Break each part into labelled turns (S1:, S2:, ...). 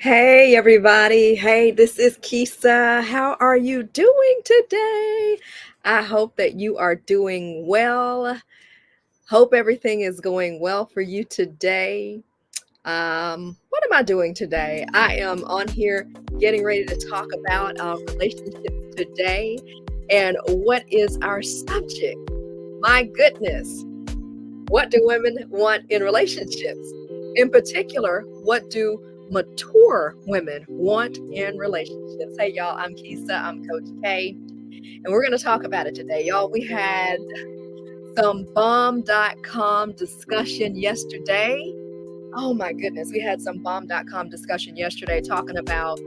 S1: Hey, everybody. Hey, this is Kisa. How are you doing today? I hope that you are doing well. Hope everything is going well for you today. What am I doing today? I am on here getting ready to talk about relationships today. And what is our subject? My goodness. What do women want in relationships? In particular, what do mature women want in relationships? Hey, y'all, I'm Kisa, I'm Coach K, and we're going to talk about it today. Y'all, we had some bomb.com discussion yesterday. Oh my goodness, we had some bomb.com discussion yesterday talking about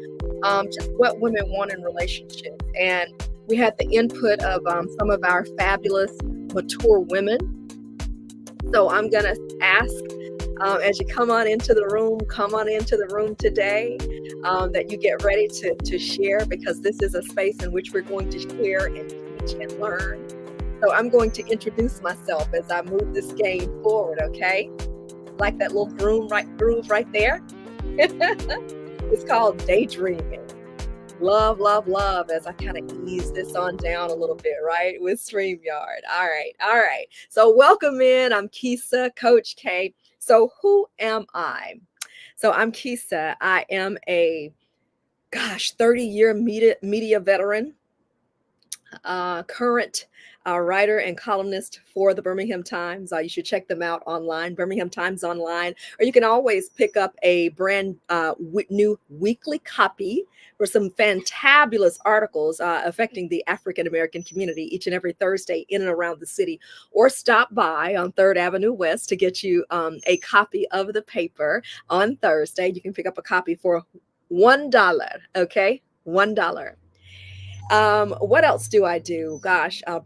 S1: just what women want in relationships. And we had the input of some of our fabulous mature women. So I'm going to ask as you come on into the room today, that you get ready to share, because this is a space in which we're going to share and teach and learn. So I'm going to introduce myself as I move this game forward, okay? Like that little groove right there. It's called daydreaming. Love, love, love, as I kind of ease this on down a little bit, right? With StreamYard. All right. So welcome in. I'm Kisa, Coach K. So who am I? So I'm Kisa. I am a 30-year media veteran, current writer and columnist for the Birmingham Times. You should check them out online, Birmingham Times Online, or you can always pick up a brand new weekly copy for some fantabulous articles affecting the African American community each and every Thursday in and around the city, or stop by on 3rd Avenue West to get you a copy of the paper on Thursday. You can pick up a copy for $1, okay? $1. What else do I do?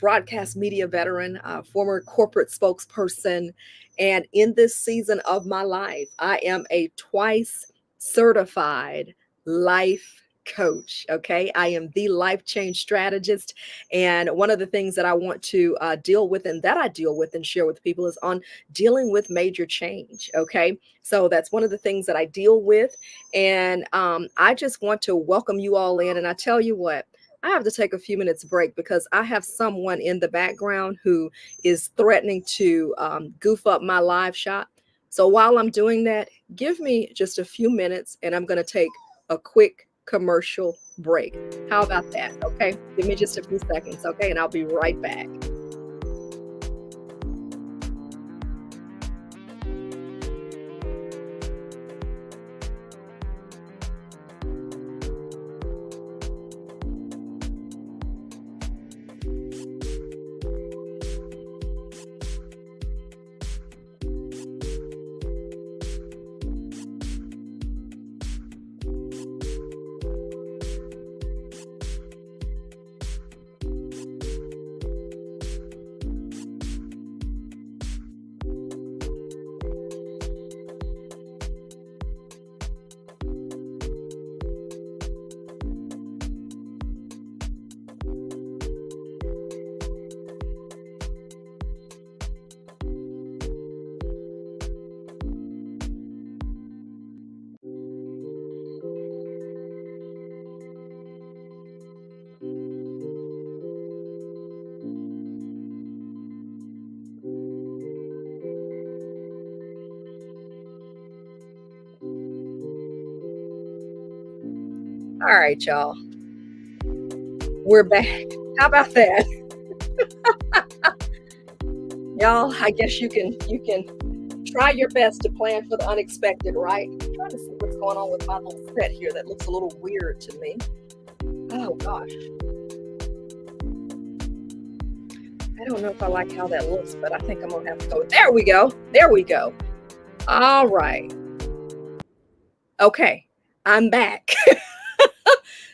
S1: Broadcast media veteran, former corporate spokesperson. And in this season of my life, I am a twice certified life coach. Okay. I am the life change strategist. And one of the things that I want to deal with and share with people is on dealing with major change. Okay. So that's one of the things that I deal with. And I just want to welcome you all in. And I tell you what, I have to take a few minutes break because I have someone in the background who is threatening to goof up my live shot. So while I'm doing that, give me just a few minutes and I'm going to take a quick commercial break. How about that? Okay. Give me just a few seconds. Okay. And I'll be right back. All right, y'all. We're back. How about that? Y'all, I guess you can try your best to plan for the unexpected, right? I'm trying to see what's going on with my little set here that looks a little weird to me. Oh gosh. I don't know if I like how that looks, but I think I'm gonna have to go. There we go. There we go. All right. Okay. I'm back.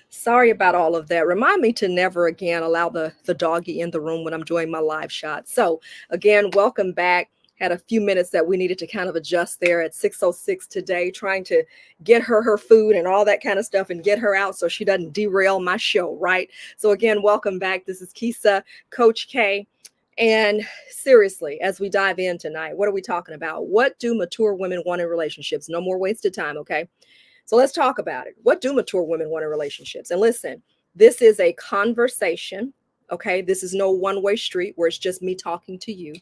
S1: Sorry about all of that. Remind me to never again allow the doggy in the room when I'm doing my live shot. So again, welcome back. Had a few minutes that we needed to kind of adjust there at 6:06 today, trying to get her food and all that kind of stuff and get her out so she doesn't derail my show, right? So again, welcome back. This is Kisa, Coach K. And seriously, as we dive in tonight, what are we talking about? What do mature women want in relationships? No more wasted time, okay? So let's talk about it. What do mature women want in relationships? And listen, this is a conversation. Okay. This is no one way street where it's just me talking to you.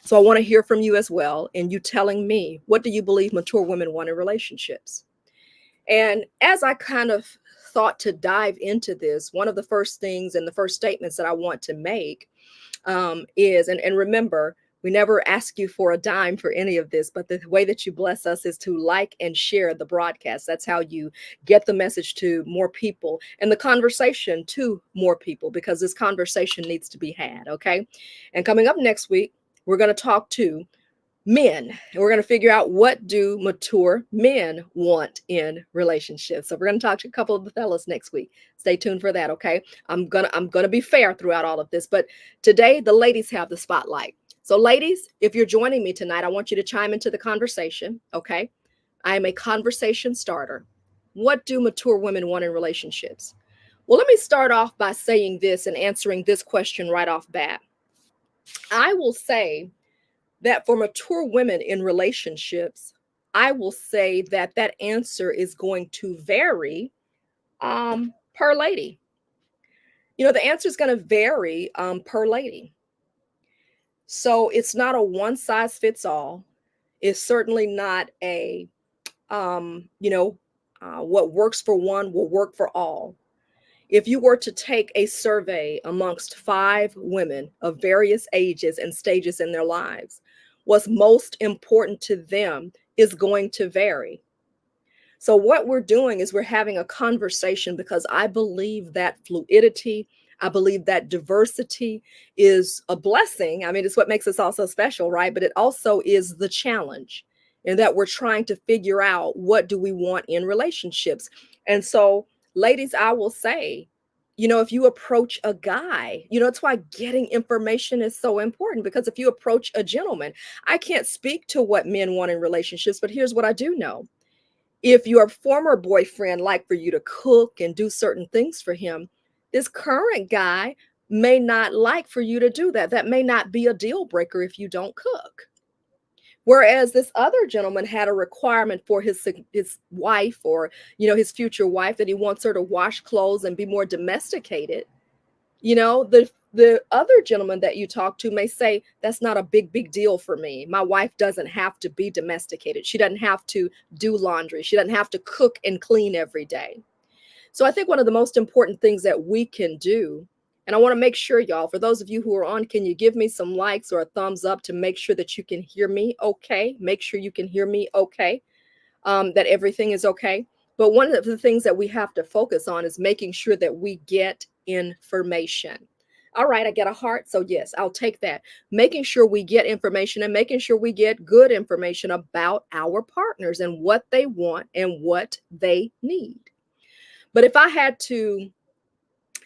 S1: So I want to hear from you as well. And you telling me, what do you believe mature women want in relationships? And as I kind of thought to dive into this, one of the first things and the first statements that I want to make is, and remember, we never ask you for a dime for any of this, but the way that you bless us is to like and share the broadcast. That's how you get the message to more people and the conversation to more people, because this conversation needs to be had. Okay. And coming up next week, we're going to talk to men, and we're going to figure out, what do mature men want in relationships. So we're going to talk to a couple of the fellas next week. Stay tuned for that. Okay. I'm gonna be fair throughout all of this, but today the ladies have the spotlight. So ladies, if you're joining me tonight, I want you to chime into the conversation. Okay. I am a conversation starter. What do mature women want in relationships? Well, let me start off by saying this and answering this question right off bat. I will say that for mature women in relationships, I will say that that answer is going to vary per lady. The answer is going to vary per lady. So it's not a one size fits all. It's certainly not a, what works for one will work for all. If you were to take a survey amongst 5 women of various ages and stages in their lives, what's most important to them is going to vary. So, what we're doing is we're having a conversation, because I believe that fluidity, I believe that diversity is a blessing. I mean, it's what makes us all so special, right? But it also is the challenge, in that we're trying to figure out, what do we want in relationships. And so, ladies, I will say, if you approach a guy, it's why getting information is so important, because if you approach a gentleman, I can't speak to what men want in relationships, but here's what I do know. If your former boyfriend liked for you to cook and do certain things for him, this current guy may not like for you to do that. That may not be a deal breaker if you don't cook. Whereas this other gentleman had a requirement for his wife, or his future wife, that he wants her to wash clothes and be more domesticated. The other gentleman that you talk to may say, that's not a big deal for me. My wife doesn't have to be domesticated. She doesn't have to do laundry. She doesn't have to cook and clean every day. So I think one of the most important things that we can do, and I want to make sure, y'all, for those of you who are on, can you give me some likes or a thumbs up to make sure that you can hear me okay? Make sure you can hear me okay, that everything is okay. But one of the things that we have to focus on is making sure that we get information. All right, I get a heart. So, yes, I'll take that. Making sure we get information, and making sure we get good information about our partners and what they want and what they need. But if I had to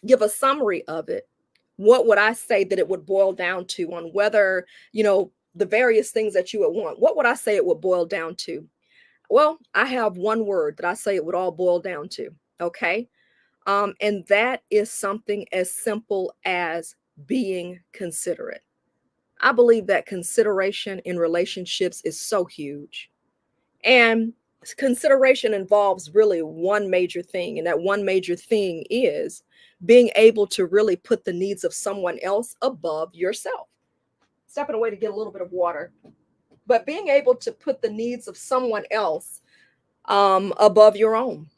S1: give a summary of it, what would I say that it would boil down to, on whether, the various things that you would want? What would I say it would boil down to? Well, I have one word that I say it would all boil down to. Okay. And that is something as simple as being considerate. I believe that consideration in relationships is so huge. And consideration involves really one major thing. And that one major thing is being able to really put the needs of someone else above yourself. Stepping away to get a little bit of water. But being able to put the needs of someone else above your own.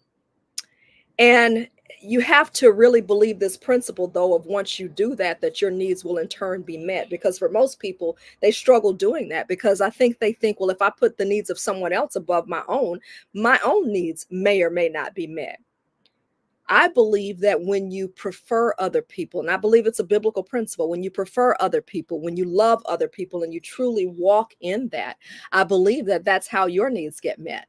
S1: And you have to really believe this principle, though, of once you do that, that your needs will in turn be met. Because for most people, they struggle doing that, because they think, well, if I put the needs of someone else above my own needs may or may not be met. I believe that when you prefer other people, and I believe it's a biblical principle, when you prefer other people, when you love other people, and you truly walk in that, I believe that that's how your needs get met.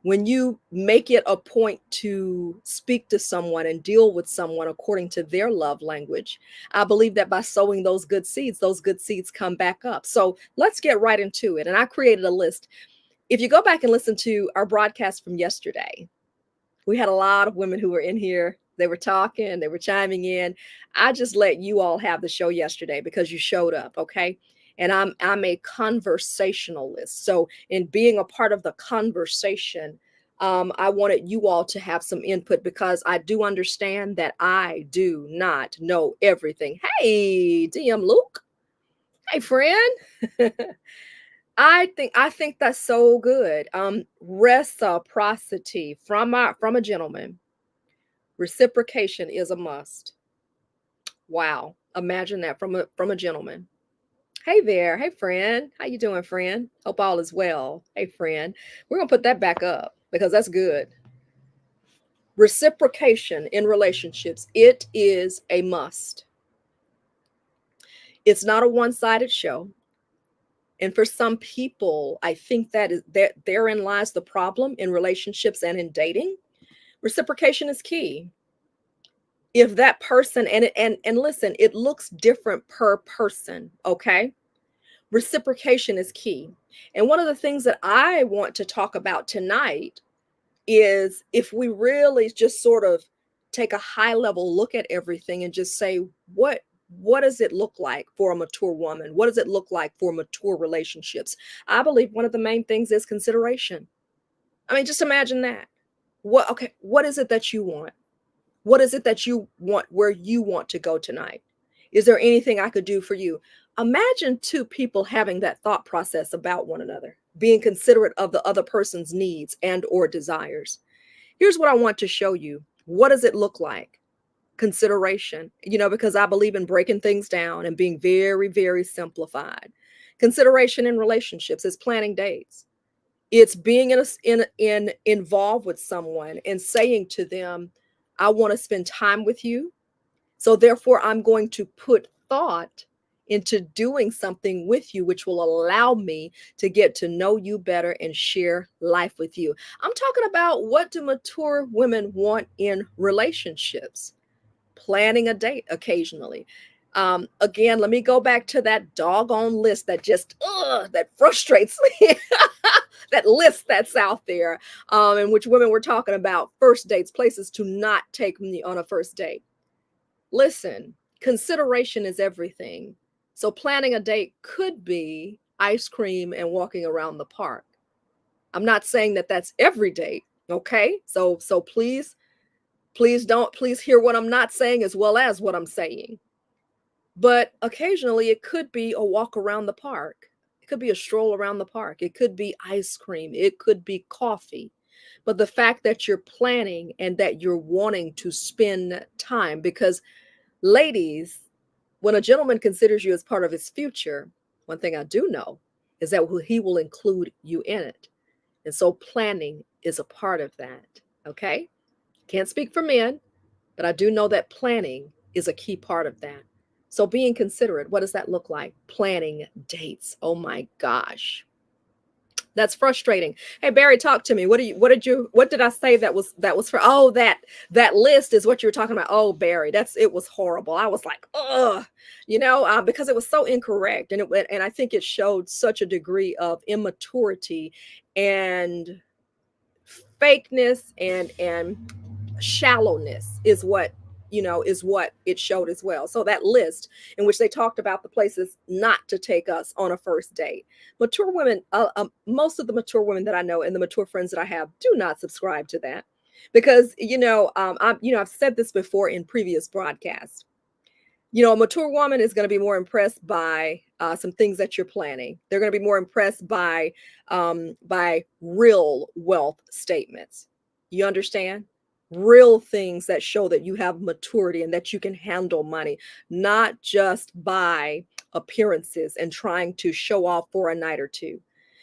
S1: When you make it a point to speak to someone and deal with someone according to their love language, I believe that by sowing those good seeds come back up. So let's get right into it. And I created a list. If you go back and listen to our broadcast from yesterday, we had a lot of women who were in here. They were talking, they were chiming in. I just let you all have the show yesterday because you showed up, okay? And I'm a conversationalist. So in being a part of the conversation, I wanted you all to have some input because I do understand that I do not know everything. Hey, DM Luke. Hey, friend. I think that's so good. Reciprocity from a gentleman. Reciprocation is a must. Wow. Imagine that from a gentleman. Hey there. Hey friend. How you doing, friend? Hope all is well. Hey friend. We're going to put that back up because that's good. Reciprocation in relationships, it is a must. It's not a one-sided show. And for some people, I think that therein lies the problem in relationships and in dating. Reciprocation is key. If that person and listen, it looks different per person, okay? Reciprocation is key. And one of the things that I want to talk about tonight is if we really just sort of take a high level look at everything and just say what does it look like for a mature woman? What does it look like for mature relationships? I believe one of the main things is consideration. I mean, just imagine that. What is it that you want? What is it that you want, where you want to go tonight? Is there anything I could do for you? Imagine two people having that thought process about one another, being considerate of the other person's needs and or desires. Here's what I want to show you. What does it look like? Consideration, because I believe in breaking things down and being very, very simplified. Consideration in relationships is planning dates. It's being involved with someone and saying to them, I want to spend time with you. So therefore, I'm going to put thought into doing something with you, which will allow me to get to know you better and share life with you. I'm talking about, what do mature women want in relationships? Planning a date occasionally. Again, let me go back to that doggone list that just that frustrates me. That list that's out there, in which women were talking about first dates, places to not take me on a first date. Listen, consideration is everything. So planning a date could be ice cream and walking around the park. I'm not saying that that's every date, okay? So please hear what I'm not saying as well as what I'm saying. But occasionally it could be a walk around the park. It could be a stroll around the park. It could be ice cream. It could be coffee. But the fact that you're planning and that you're wanting to spend time, because ladies, when a gentleman considers you as part of his future, one thing I do know is that he will include you in it. And so planning is a part of that. Okay? Can't speak for men, but I do know that planning is a key part of that. So being considerate, what does that look like? Planning dates. Oh my gosh. That's frustrating. Hey Barry, talk to me. What did I say that was for? Oh, that list is what you were talking about. Oh, Barry, it was horrible. I was like, ugh, because it was so incorrect, and I think it showed such a degree of immaturity and fakeness and shallowness is what it showed as well. So that list in which they talked about the places not to take us on a first date, mature women, most of the mature women that I know and the mature friends that I have do not subscribe to that, because I've said this before in previous broadcasts. A mature woman is going to be more impressed by some things that you're planning. They're going to be more impressed by real wealth statements. You understand? Real things that show that you have maturity and that you can handle money, not just by appearances and trying to show off for a night or two.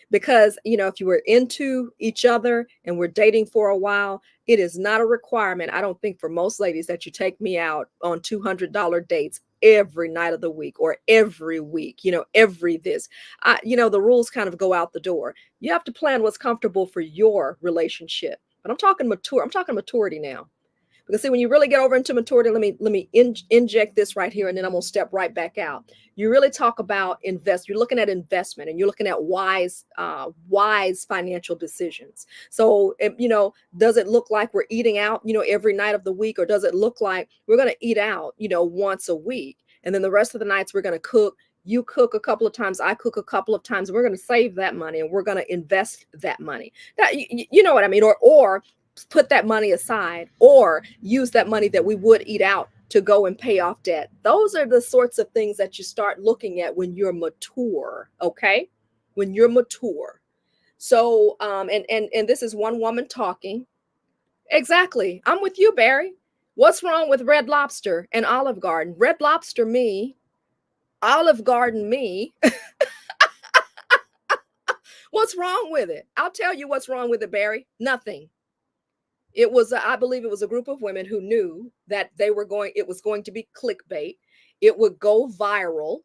S1: Because, if you were into each other and we're dating for a while, it is not a requirement, I don't think, for most ladies that you take me out on $200 dates every night of the week or every week, every this. The rules kind of go out the door. You have to plan what's comfortable for your relationship. But I'm talking maturity now. Because see, when you really get over into maturity, let me inject this right here, and then I'm gonna step right back out. You really talk about you're looking at investment, and you're looking at wise financial decisions. So does it look like we're eating out every night of the week, or does it look like we're going to eat out once a week, and then the rest of the nights we're going to cook You cook a couple of times, I cook a couple of times. We're going to save that money and we're going to invest that money. That, you know what I mean? Or put that money aside, or use that money that we would eat out to go and pay off debt. Those are the sorts of things that you start looking at when you're mature, okay? When you're mature. So, and this is one woman talking. Exactly. I'm with you, Barry. What's wrong with Red Lobster and Olive Garden? Red Lobster me, Olive Garden me. What's wrong with it? I'll tell you what's wrong with it, Barry. Nothing. It was, I believe it was a group of women who knew that it was going to be clickbait. It would go viral.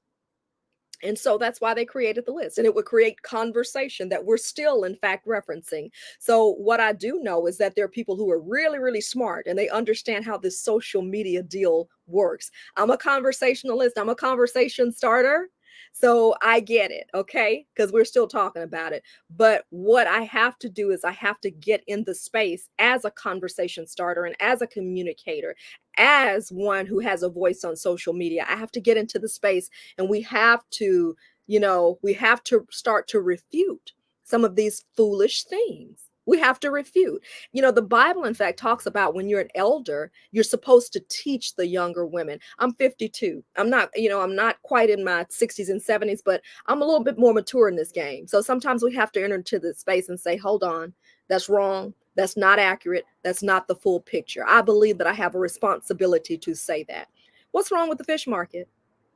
S1: And so that's why they created the list, and it would create conversation that we're still, in fact, referencing. So, what I do know is that there are people who are really, really smart and they understand how this social media deal works. I'm a conversationalist, I'm a conversation starter. So, I get it, okay? Because we're still talking about it. But what I have to do is I have to get in the space as a conversation starter and as a communicator, as one who has a voice on social media. I have to get into the space, and we have to, we have to start to refute some of these foolish things. We have to refute. The Bible, in fact, talks about when you're an elder, you're supposed to teach the younger women. I'm 52. I'm not quite in my 60s and 70s, but I'm a little bit more mature in this game. So sometimes we have to enter into this space and say, hold on, that's wrong. That's not accurate. That's not the full picture. I believe that I have a responsibility to say that. What's wrong with the fish market?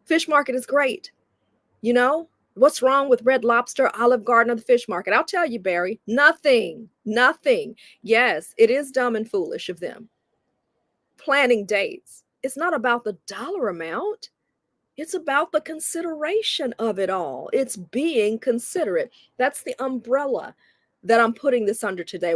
S1: Fish market is great. What's wrong with Red Lobster, Olive Garden, or the fish market? I'll tell you, Barry, nothing, nothing. Yes, it is dumb and foolish of them. Planning dates. It's not about the dollar amount. It's about the consideration of it all. It's being considerate. That's the umbrella that I'm putting this under today.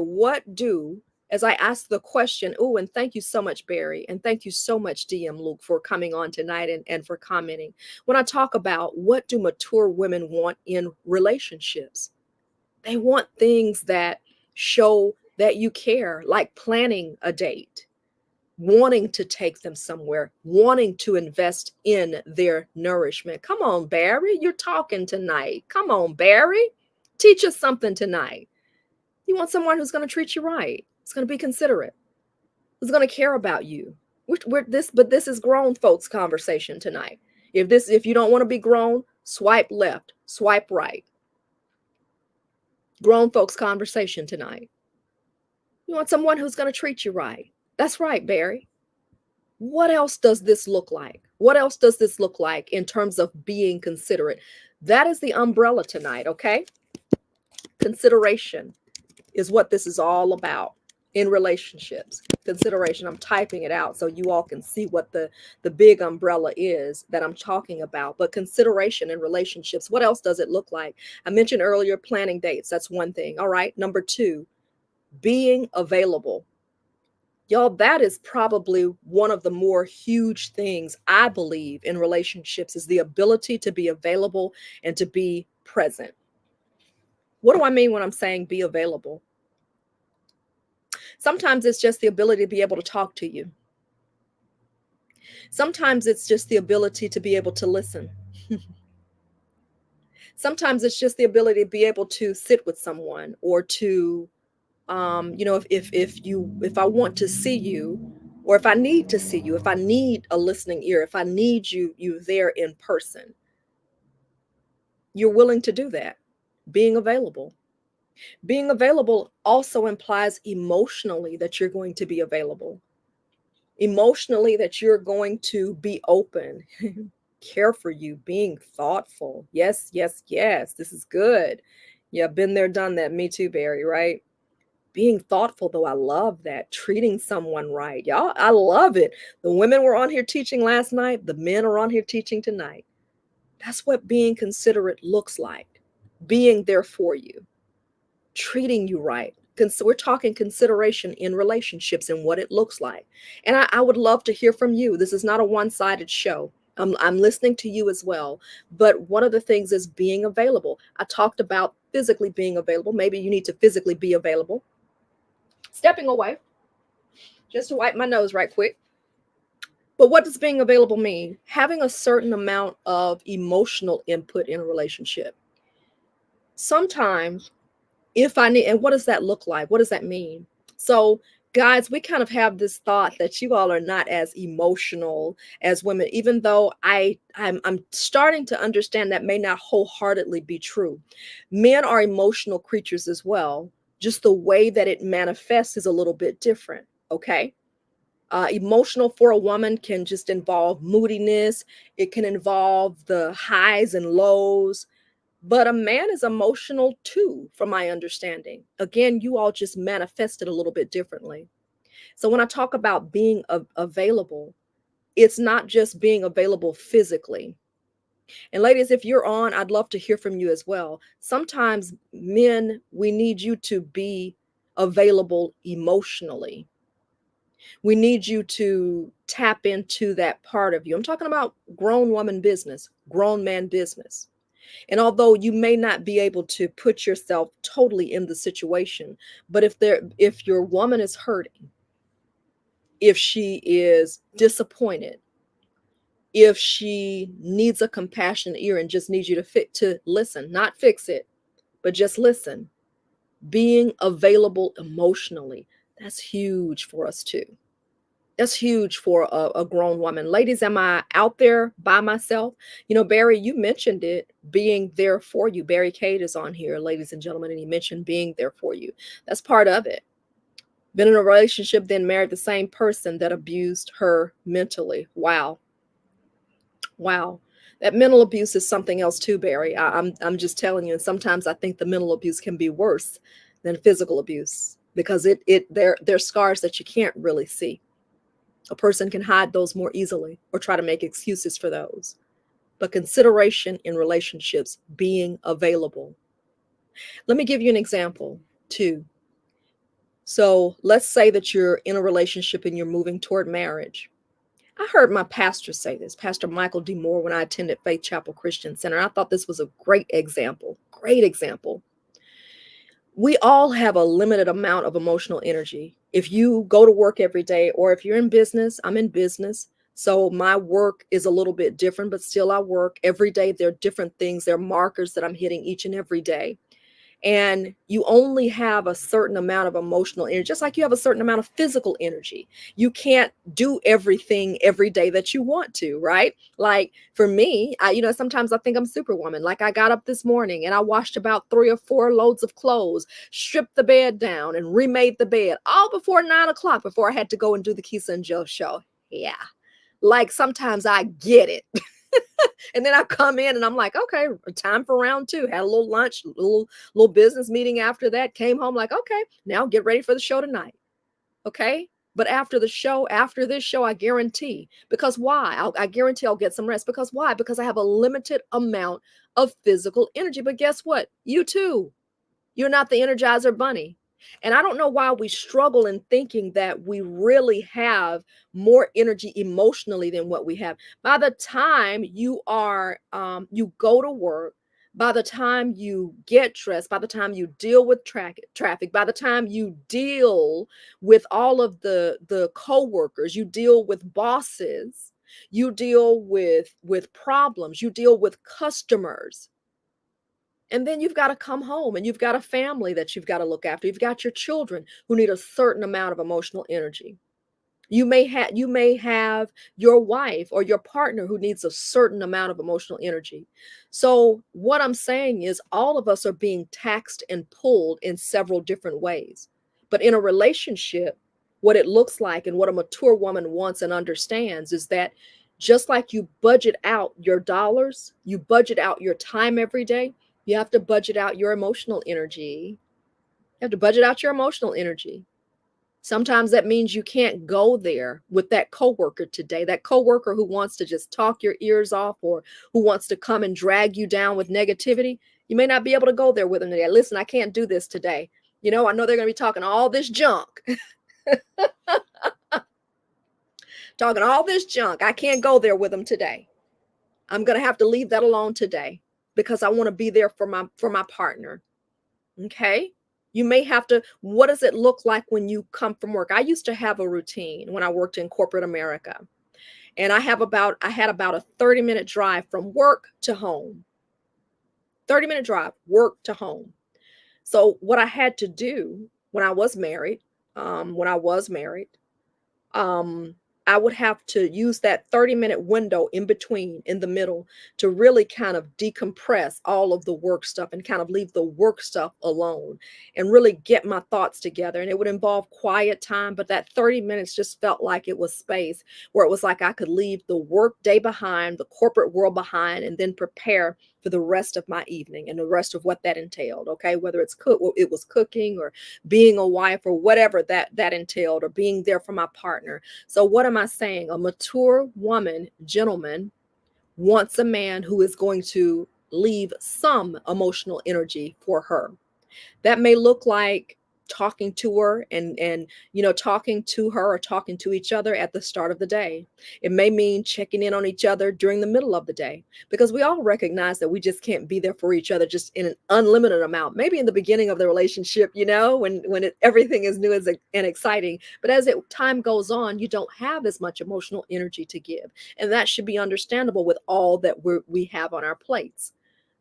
S1: As I ask the question, and thank you so much, Barry, and thank you so much, DM Luke, for coming on tonight and for commenting. When I talk about what do mature women want in relationships, they want things that show that you care, like planning a date, wanting to take them somewhere, wanting to invest in their nourishment. Come on, Barry, you're talking tonight. Come on, Barry, teach us something tonight. You want someone who's going to treat you right, who's going to be considerate, who's going to care about you. But this is grown folks conversation tonight. If you don't want to be grown, swipe left, swipe right. Grown folks conversation tonight. You want someone who's going to treat you right. That's right, Barry. What else does this look like? What else does this look like in terms of being considerate? That is the umbrella tonight, okay? Consideration is what this is all about in relationships. Consideration. I'm typing it out so you all can see what the big umbrella is that I'm talking about. But consideration in relationships, what else does it look like? I mentioned earlier planning dates. That's one thing. All right. Number 2, being available. Y'all, that is probably one of the more huge things I believe in relationships, is the ability to be available and to be present. What do I mean when I'm saying be available? Sometimes it's just the ability to be able to talk to you. Sometimes it's just the ability to be able to listen. Sometimes it's just the ability to be able to sit with someone, or to if I want to see you, or if I need to see you, if I need a listening ear, if I need you there in person, you're willing to do that. Being available. Being available also implies emotionally that you're going to be available. Emotionally, that you're going to be open. Care for you, being thoughtful. Yes, yes, yes. This is good. Yeah, been there, done that. Me too, Barry, right? Being thoughtful, though, I love that. Treating someone right. Y'all, I love it. The women were on here teaching last night. The men are on here teaching tonight. That's what being considerate looks like. Being there for you, treating you right. We're talking consideration in relationships and what it looks like. And I would love to hear from you. This is not a one-sided show. I'm listening to you as well. But one of the things is being available. I talked about physically being available. Maybe you need to physically be available. Stepping away, just to wipe my nose right quick. But what does being available mean? Having a certain amount of emotional input in a relationship. Sometimes, if I need, and what does that look like? What does that mean? So, guys, we kind of have this thought that you all are not as emotional as women, even though I'm starting to understand that may not wholeheartedly be true. Men are emotional creatures as well. Just the way that it manifests is a little bit different. Okay. Emotional for a woman can just involve moodiness. It can involve the highs and lows, but a man is emotional too, from my understanding. Again, you all just manifest it a little bit differently. So when I talk about being available, it's not just being available physically. And ladies, if you're on, I'd love to hear from you as well. Sometimes men, we need you to be available emotionally. We need you to tap into that part of you. I'm talking about grown woman business, grown man business. And although you may not be able to put yourself totally in the situation, but if your woman is hurting, if she is disappointed, if she needs a compassionate ear and just needs you to listen, not fix it, but just listen, being available emotionally, that's huge for us too. That's huge for a grown woman. Ladies, am I out there by myself? You know, Barry, you mentioned it, being there for you. Barry Cade is on here, ladies and gentlemen, and he mentioned being there for you. That's part of it. Been in a relationship, then married the same person that abused her mentally. Wow. Wow. That mental abuse is something else too, Barry. I'm just telling you. And sometimes I think the mental abuse can be worse than physical abuse because they're scars that you can't really see. A person can hide those more easily or try to make excuses for those. But consideration in relationships, being available. Let me give you an example too. So let's say that you're in a relationship and you're moving toward marriage. I heard my pastor say this, Pastor Michael D. Moore, when I attended Faith Chapel Christian Center. I thought this was a great example. Great example. We all have a limited amount of emotional energy. If you go to work every day, or if you're in business, I'm in business. So my work is a little bit different, but still I work every day. There are different things, there are markers that I'm hitting each and every day. And you only have a certain amount of emotional energy, just like you have a certain amount of physical energy. You can't do everything every day that you want to, right? Like for me, sometimes I think I'm superwoman. Like I got up this morning and I washed about 3 or 4 loads of clothes, stripped the bed down and remade the bed all before 9 o'clock before I had to go and do the Keisha and Joe show. Yeah. Like sometimes I get it. And then I come in and I'm like, okay, time for round two. Had a little lunch, little business meeting after that. Came home like, okay, now get ready for the show tonight. Okay. But after the show, after this show, I guarantee. Because why? I guarantee I'll get some rest. Because why? Because I have a limited amount of physical energy. But guess what? You too. You're not the Energizer Bunny. And I don't know why we struggle in thinking that we really have more energy emotionally than what we have. By the time you go to work, by the time you get dressed, by the time you deal with traffic, by the time you deal with all of the coworkers, you deal with bosses, you deal with problems, you deal with customers, and then you've got to come home and you've got a family that you've got to look after. You've got your children who need a certain amount of emotional energy. You may have your wife or your partner who needs a certain amount of emotional energy. So what I'm saying is all of us are being taxed and pulled in several different ways. But in a relationship, what it looks like and what a mature woman wants and understands is that just like you budget out your dollars, you budget out your time every day, you have to budget out your emotional energy. You have to budget out your emotional energy. Sometimes that means you can't go there with that coworker today, that coworker who wants to just talk your ears off or who wants to come and drag you down with negativity. You may not be able to go there with them today. Listen, I can't do this today. I know they're going to be talking all this junk, talking all this junk. I can't go there with them today. I'm going to have to leave that alone today because I want to be there for my partner. Okay. You may have to, what does it look like when you come from work? I used to have a routine when I worked in corporate America. And I had about a 30-minute drive from work to home. 30-minute drive, work to home. So what I had to do when I was married, um, I would have to use that 30-minute window in between, in the middle, to really kind of decompress all of the work stuff and kind of leave the work stuff alone and really get my thoughts together. And it would involve quiet time, but that 30 minutes just felt like it was space where it was like I could leave the work day behind, the corporate world behind, and then prepare for the rest of my evening and the rest of what that entailed. Okay, whether it was cooking or being a wife or whatever that entailed, or being there for my partner. So what am I saying? A mature woman, gentleman, wants a man who is going to leave some emotional energy for her. That may look like talking to her and talking to her or talking to each other at the start of the day. It may mean checking in on each other during the middle of the day, because we all recognize that we just can't be there for each other just in an unlimited amount. Maybe in the beginning of the relationship, everything is new and exciting, but as time goes on, you don't have as much emotional energy to give, and that should be understandable with all that we have on our plates.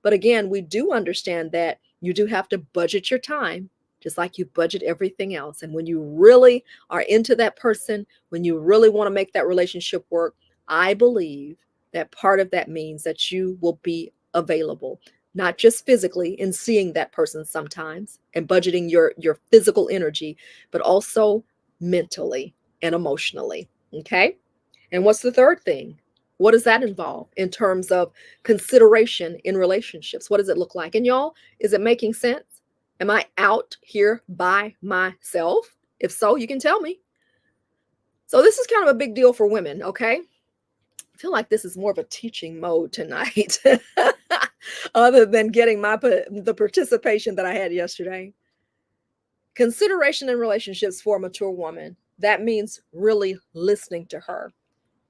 S1: But again, we do understand that you do have to budget your time just like you budget everything else. And when you really are into that person, when you really want to make that relationship work, I believe that part of that means that you will be available, not just physically in seeing that person sometimes and budgeting your physical energy, but also mentally and emotionally. Okay? And what's the third thing? What does that involve in terms of consideration in relationships? What does it look like? And y'all, is it making sense? Am I out here by myself? If so, you can tell me. So this is kind of a big deal for women, okay? I feel like this is more of a teaching mode tonight, other than getting the participation that I had yesterday. Consideration in relationships for a mature woman. That means really listening to her.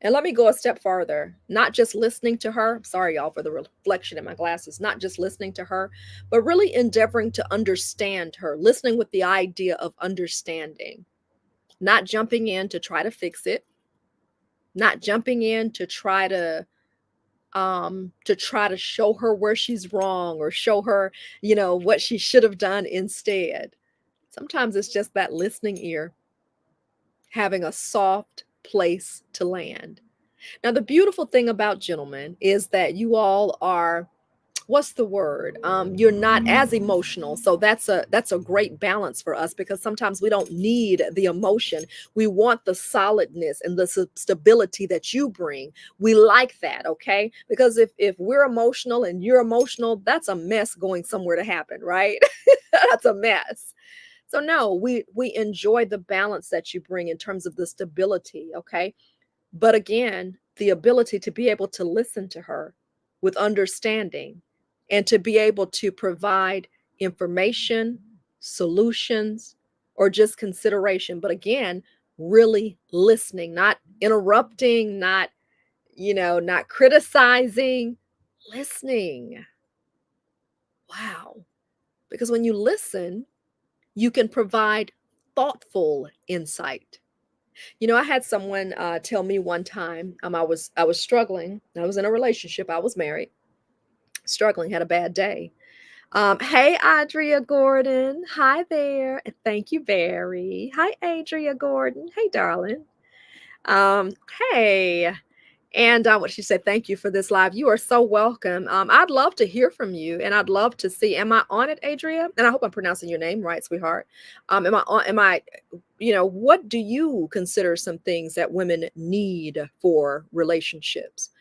S1: And let me go a step farther. Not just listening to her. Sorry, y'all, for the reflection in my glasses. Not just listening to her, but really endeavoring to understand her. Listening with the idea of understanding. Not jumping in to try to fix it. Not jumping in to try to show her where she's wrong, or show her, what she should have done instead. Sometimes it's just that listening ear, having a soft place to land. Now, the beautiful thing about gentlemen is that you all are, what's the word? You're not as emotional. So that's a great balance for us, because sometimes we don't need the emotion. We want the solidness and the stability that you bring. We like that, okay? Because if we're emotional and you're emotional, that's a mess going somewhere to happen, right? That's a mess. So no, we enjoy the balance that you bring in terms of the stability, okay? But again, the ability to be able to listen to her with understanding, and to be able to provide information, solutions, or just consideration. But again, really listening, not interrupting, not criticizing, listening. Wow. Because when you listen, you can provide thoughtful insight. I had someone tell me one time, I was struggling. I was in a relationship. I was married, struggling, had a bad day. Hey, Adria Gordon. Hi there. And thank you, Barry. Hi, Adria Gordon. Hey, darling. Um, hey. And what she said, thank you for this live. You are so welcome. I'd love to hear from you, and I'd love to see. Am I on it, Adria? And I hope I'm pronouncing your name right, sweetheart. Am I on? Am I? What do you consider some things that women need for relationships?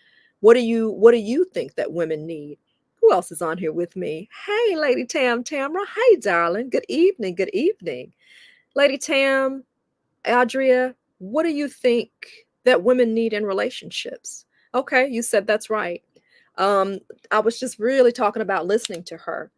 S1: What do you think that women need? Who else is on here with me? Hey, Lady Tamra. Hey, darling. Good evening. Good evening, Lady Tam. Adria, what do you think that women need in relationships? Okay, you said that's right. Um, I was just really talking about listening to her.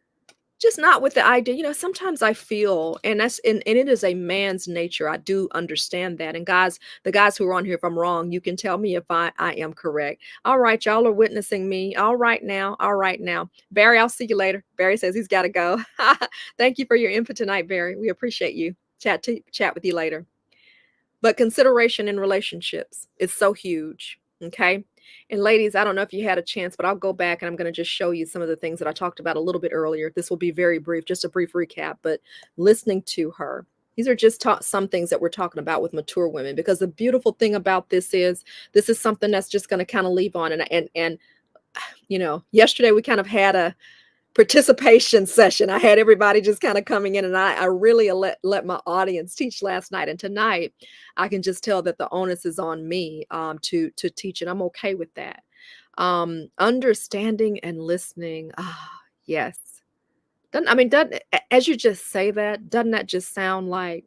S1: Just not with the idea, sometimes I feel, and it is a man's nature. I do understand that. And guys, the guys who are on here, if I'm wrong, you can tell me if I am correct. All right, y'all are witnessing me. All right now. All right now. Barry, I'll see you later. Barry says he's got to go. Thank you for your input tonight, Barry. We appreciate you. Chat with you later. But consideration in relationships is so huge. Okay. And ladies, I don't know if you had a chance, but I'll go back and I'm going to just show you some of the things that I talked about a little bit earlier. This will be very brief, just a brief recap, but listening to her. These are just some things that we're talking about with mature women, because the beautiful thing about this is something that's just going to kind of leave on. And yesterday we kind of had a participation session. I had everybody just kind of coming in, and I really let my audience teach last night. And tonight, I can just tell that the onus is on me to teach, and I'm okay with that. Understanding and listening. Ah, yes. Doesn't as you just say that, doesn't that just sound like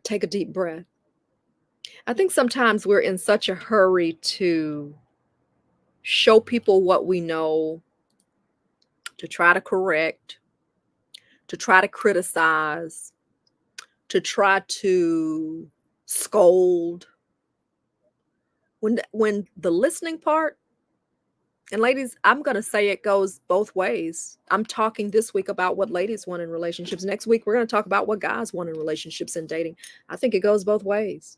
S1: take a deep breath? I think sometimes we're in such a hurry to show people what we know, to try to correct, to try to criticize, to try to scold, when the listening part, and ladies, I'm going to say it goes both ways. I'm talking this week about what ladies want in relationships. Next week we're going to talk about what guys want in relationships and dating. I think it goes both ways.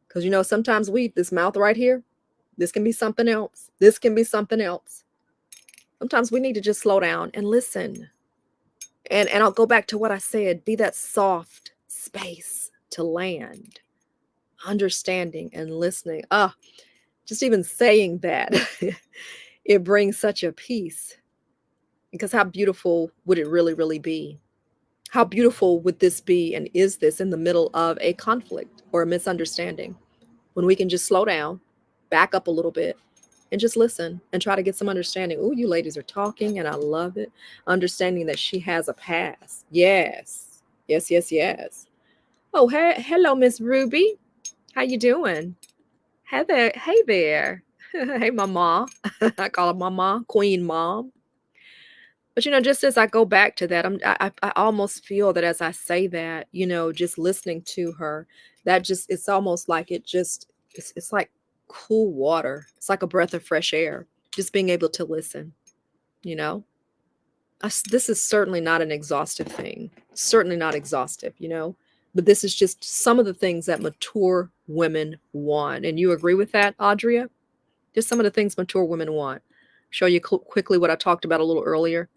S1: Because sometimes this mouth right here, this can be something else. This can be something else. Sometimes we need to just slow down and listen. And I'll go back to what I said, be that soft space to land, understanding and listening. Just even saying that, it brings such a peace. Because how beautiful would it really, really be? How beautiful would this be, and is this in the middle of a conflict or a misunderstanding, when we can just slow down, back up a little bit, and just listen and try to get some understanding. Oh, you ladies are talking, and I love it. Understanding that she has a past. Yes. Yes, yes, yes. Oh, hello, Miss Ruby. How you doing? Hey there. Hey there. Hey, mama. I call her mama, queen mom. But just as I go back to that, I almost feel that as I say that, just listening to her, that just it's almost like it's like cool water. It's like a breath of fresh air. Just being able to listen, you know. This is certainly not an exhaustive thing. Certainly not exhaustive. But this is just some of the things that mature women want. And you agree with that, Audria? Just some of the things mature women want. Show you quickly what I talked about a little earlier.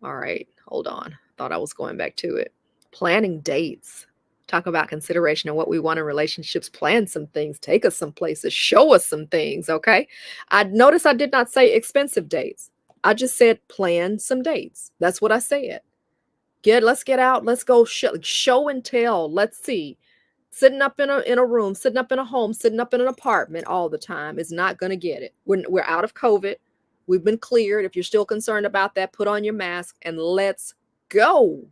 S1: All right, hold on. Thought I was going back to it. Planning dates. Talk about consideration and what we want in relationships. Plan some things. Take us some places. Show us some things. Okay. I notice I did not say expensive dates. I just said plan some dates. That's what I said. Let's get out. Let's go show and tell. Let's see. Sitting up in a room, sitting up in a home, sitting up in an apartment all the time is not going to get it. We're out of COVID. We've been cleared. If you're still concerned about that, put on your mask and let's go.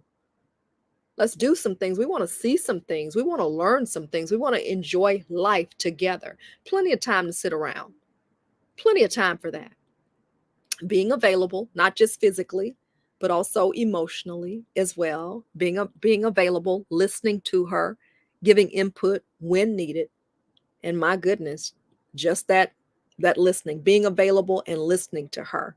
S1: Let's do some things. We want to see some things. We want to learn some things. We want to enjoy life together. Plenty of time to sit around. Plenty of time for that. Being available, not just physically, but also emotionally as well. Being available, listening to her, giving input when needed. And my goodness, just that listening, being available and listening to her.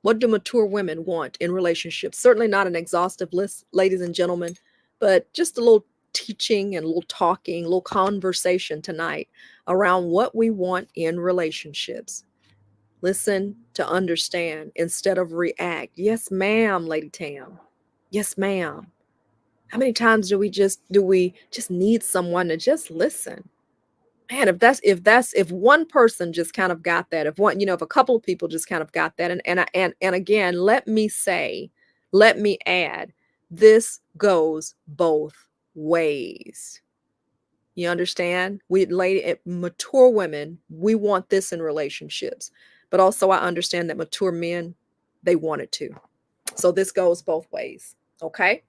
S1: What do mature women want in relationships? Certainly not an exhaustive list, ladies and gentlemen, but just a little teaching and a little talking, a little conversation tonight around what we want in relationships. Listen to understand instead of react. Yes, ma'am, Lady Tam. Yes, ma'am. How many times do we just need someone to just listen? Man, if one person just kind of got that, if a couple of people just kind of got that, and again, let me add, this goes both ways. You understand? Mature women, we want this in relationships, but also I understand that mature men, they want it too. So this goes both ways. Okay.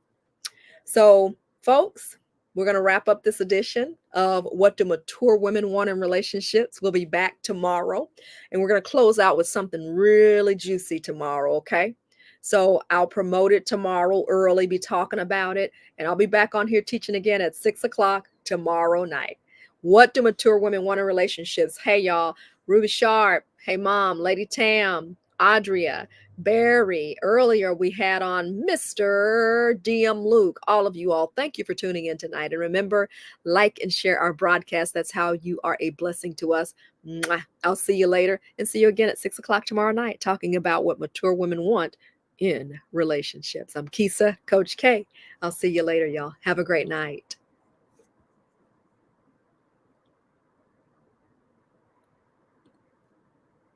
S1: So, folks, we're going to wrap up this edition of What Do Mature Women Want in Relationships. We'll be back tomorrow, and we're going to close out with something really juicy tomorrow, okay? So I'll promote it tomorrow early, be talking about it, and I'll be back on here teaching again at 6 o'clock tomorrow night. What do mature women want in relationships? Hey, y'all. Ruby Sharp. Hey, Mom. Lady Tam. Adria, Barry. Earlier, we had on Mr. DM Luke. All of you all, thank you for tuning in tonight. And remember, like and share our broadcast. That's how you are a blessing to us. Mwah. I'll see you later and see you again at 6 o'clock tomorrow night, talking about what mature women want in relationships. I'm Kisa, Coach K. I'll see you later, y'all. Have a great night.